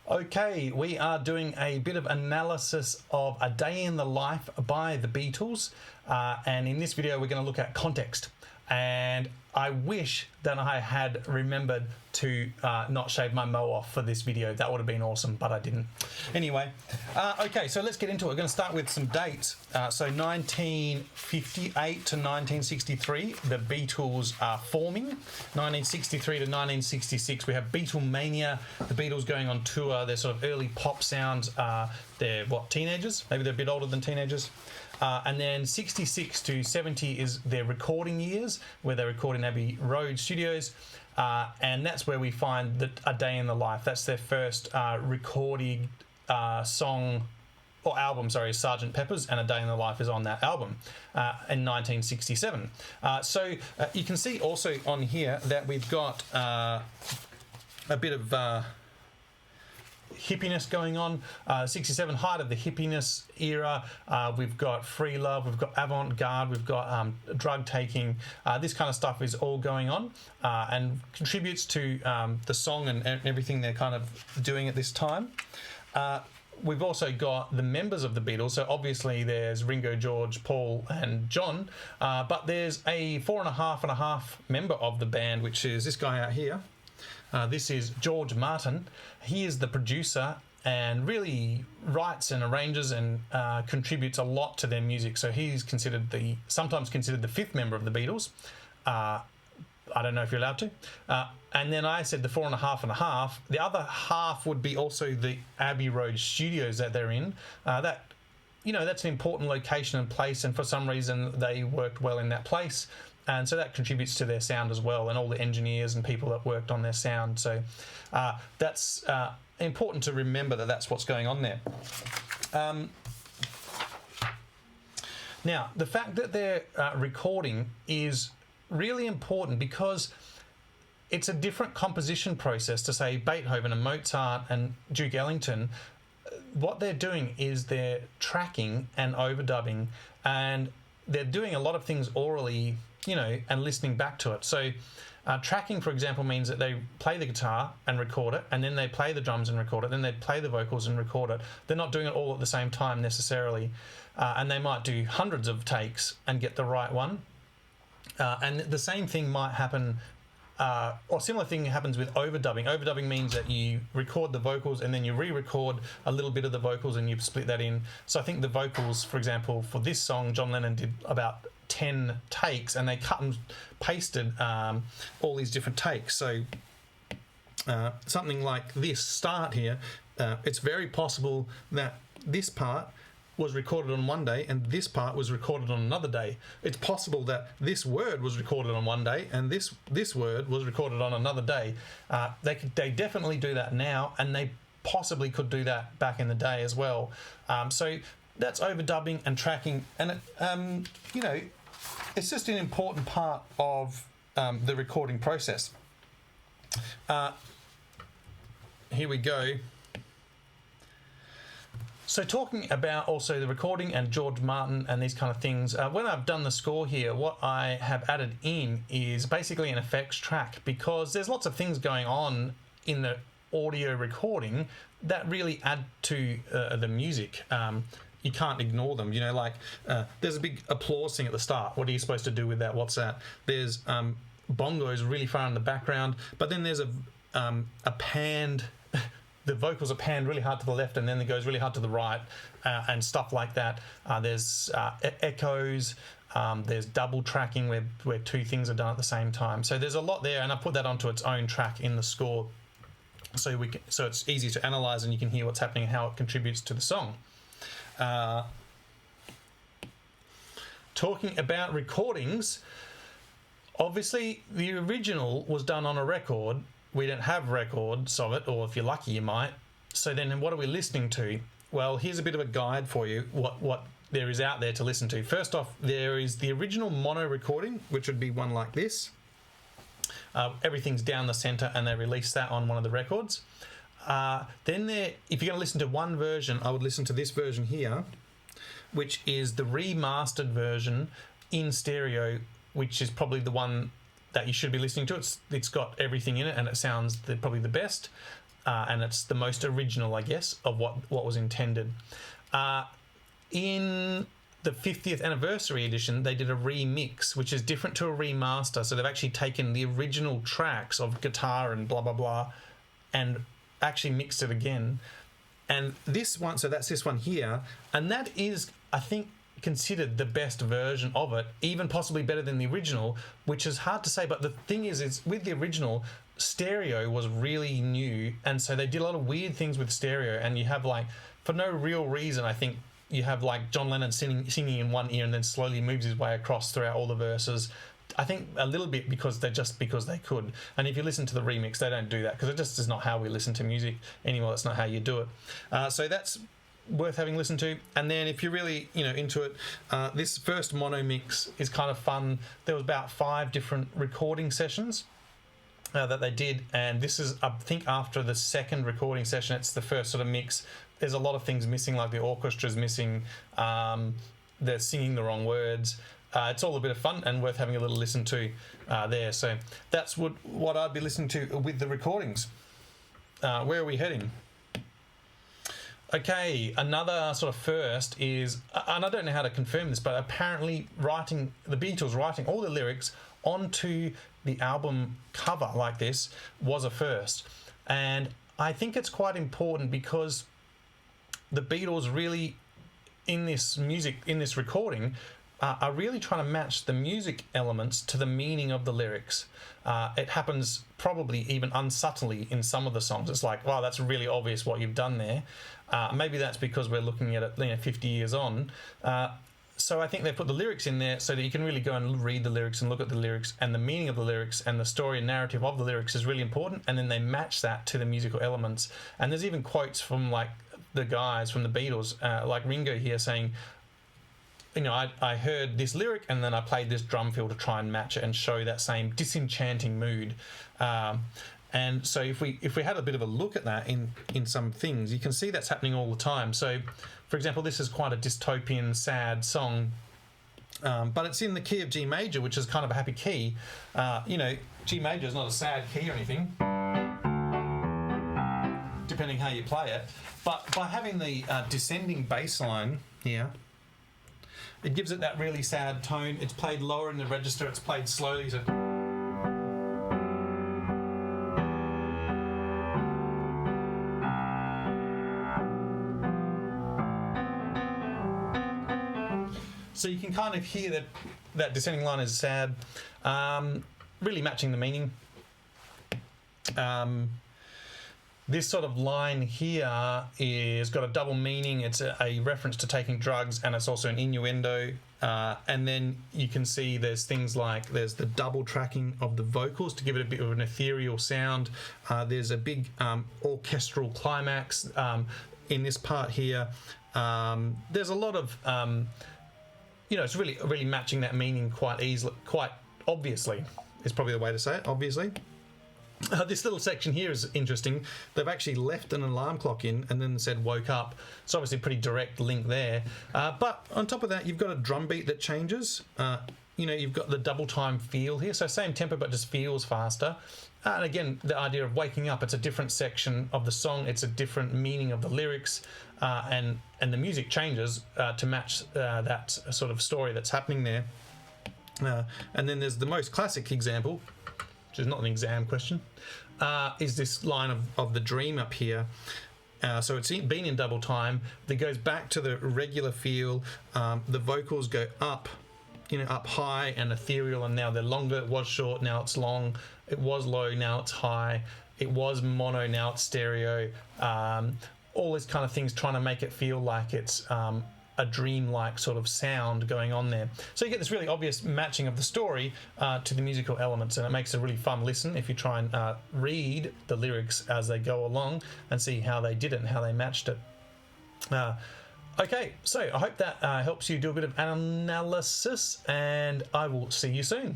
Okay, we are doing a bit of analysis of A Day in the Life by the Beatles, and in this video we're going to look at context. And I wish that I had remembered to not shave my mo off for this video. That would have been awesome, but I didn't. Anyway, okay, so let's get into it. We're going to start with some dates. So 1958 to 1963, the Beatles are forming. 1963 to 1966, we have Beatlemania, the Beatles going on tour. Their sort of early pop sounds. They're, what, teenagers? Maybe they're a bit older than teenagers. And then 66 to 70 is their recording years, where they record in Abbey Road Studios. And that's where we find A Day in the Life. That's their first recorded song, or album, sorry, Sgt. Pepper's, and A Day in the Life is on that album in 1967. So you can see also on here that we've got a bit of hippiness going on. 67, height of the hippiness era. We've got free love, we've got avant-garde, we've got drug taking. This kind of stuff is all going on and contributes to the song and everything they're kind of doing at this time. We've also got the members of the Beatles. So obviously there's Ringo, George, Paul and John, but there's a 4.5 member of the band, which is this guy out here. This is George Martin. He is the producer and really writes and arranges and contributes a lot to their music. So he's sometimes considered the fifth member of the Beatles. I don't know if you're allowed to. And then I said the 4.5. The other half would be also the Abbey Road Studios that they're in. That's an important location and place, and for some reason they worked well in that place. And so that contributes to their sound as well, and all the engineers and people that worked on their sound. So that's important to remember that that's what's going on there. Now, the fact that they're recording is really important because it's a different composition process to, say, Beethoven and Mozart and Duke Ellington. What they're doing is they're tracking and overdubbing, and they're doing a lot of things orally, and listening back to it. So tracking, for example, means that they play the guitar and record it, and then they play the drums and record it, then they play the vocals and record it. They're not doing it all at the same time necessarily, and they might do hundreds of takes and get the right one. And the same thing might happen, or similar thing happens with overdubbing. Overdubbing means that you record the vocals and then you re-record a little bit of the vocals and you split that in. So I think the vocals, for example, for this song, John Lennon did about 10 takes, and they cut and pasted all these different takes. So something like this start here, it's very possible that this part was recorded on one day and this part was recorded on another day. It's possible that this word was recorded on one day and this word was recorded on another day. They definitely do that now, and they possibly could do that back in the day as well. So that's overdubbing and tracking, and it's just an important part of the recording process. Here we go. So talking about also the recording and George Martin and these kind of things, when I've done the score here, what I have added in is basically an effects track, because there's lots of things going on in the audio recording that really add to the music. You can't ignore them. There's a big applause thing at the start. What are you supposed to do with that? What's that? There's bongos really far in the background, but then there's a panned... the vocals are panned really hard to the left, and then it goes really hard to the right, and stuff like that. There's echoes. There's double tracking where two things are done at the same time. So there's a lot there, and I put that onto its own track in the score, so it's easy to analyze and you can hear what's happening and how it contributes to the song. Talking about recordings, obviously the original was done on a record. We don't have records of it, or if you're lucky you might. So then what are we listening to? Well, here's a bit of a guide for you, what there is out there to listen to. First off, there is the original mono recording, which would be one like this. Everything's down the center, and they release that on one of the records. Then if you're going to listen to one version, I would listen to this version here, which is the remastered version in stereo, which is probably the one that you should be listening to. It's got everything in it, and it sounds probably the best. and it's the most original, I guess, of what was intended. In the 50th anniversary edition, they did a remix, which is different to a remaster. So they've actually taken the original tracks of guitar and blah, blah, blah, and actually mixed it again. And this one, so that's this one here, and that is, I think, considered the best version of it, even possibly better than the original, which is hard to say. But the thing is with the original, stereo was really new, and so they did a lot of weird things with stereo, and you have, like, for no real reason, I think, you have, like, John Lennon singing in one ear and then slowly moves his way across throughout all the verses. I think a little bit because they could. And if you listen to the remix, they don't do that, because it just is not how we listen to music anymore. That's not how you do it. So that's worth having listened to. And then if you're really into it, this first mono mix is kind of fun. There was about 5 different recording sessions that they did, and this is, I think, after the second recording session. It's the first sort of mix. There's a lot of things missing, like the orchestra's missing, they're singing the wrong words. It's all a bit of fun and worth having a little listen to there. So that's what I'd be listening to with the recordings. Where are we heading? Okay, another sort of first is, and I don't know how to confirm this, but apparently the Beatles writing all the lyrics onto the album cover like this was a first. And I think it's quite important, because the Beatles really, in this recording, are really trying to match the music elements to the meaning of the lyrics. It happens probably even unsubtly in some of the songs. It's like, wow, that's really obvious what you've done there. Maybe that's because we're looking at it 50 years on. So I think they put the lyrics in there so that you can really go and read the lyrics and look at the lyrics, and the meaning of the lyrics and the story and narrative of the lyrics is really important. And then they match that to the musical elements. And there's even quotes from, like, the guys from the Beatles, like Ringo here, saying, I heard this lyric and then I played this drum fill to try and match it and show that same disenchanting mood. And so if we had a bit of a look at that in some things, you can see that's happening all the time. So, for example, this is quite a dystopian, sad song, but it's in the key of G major, which is kind of a happy key. G major is not a sad key or anything, depending how you play it. But by having the descending bass line here, it gives it that really sad tone. It's played lower in the register. It's played slowly. So you can kind of hear that descending line is sad, really matching the meaning. This sort of line here is got a double meaning. It's a reference to taking drugs, and it's also an innuendo. And then you can see there's things like there's the double tracking of the vocals to give it a bit of an ethereal sound. There's a big orchestral climax in this part here. There's a lot of, it's really matching that meaning quite easily, quite obviously, is probably the way to say it, obviously. This little section here is interesting. They've actually left an alarm clock in and then said woke up. It's obviously a pretty direct link there. But on top of that, you've got a drum beat that changes. You've got the double time feel here. So same tempo, but just feels faster. And again, the idea of waking up, it's a different section of the song. It's a different meaning of the lyrics. And the music changes to match that sort of story that's happening there. And then there's the most classic example, which is not an exam question, is this line of the dream up here. So it's been in double time. That goes back to the regular feel. The vocals go up, up high and ethereal, and now they're longer. It was short, now it's long. It was low, now it's high. It was mono, now it's stereo. All these kind of things trying to make it feel like it's a dream-like sort of sound going on there. So you get this really obvious matching of the story to the musical elements, and it makes a really fun listen if you try and read the lyrics as they go along and see how they did it and how they matched it. Okay, so I hope that helps you do a bit of analysis, and I will see you soon.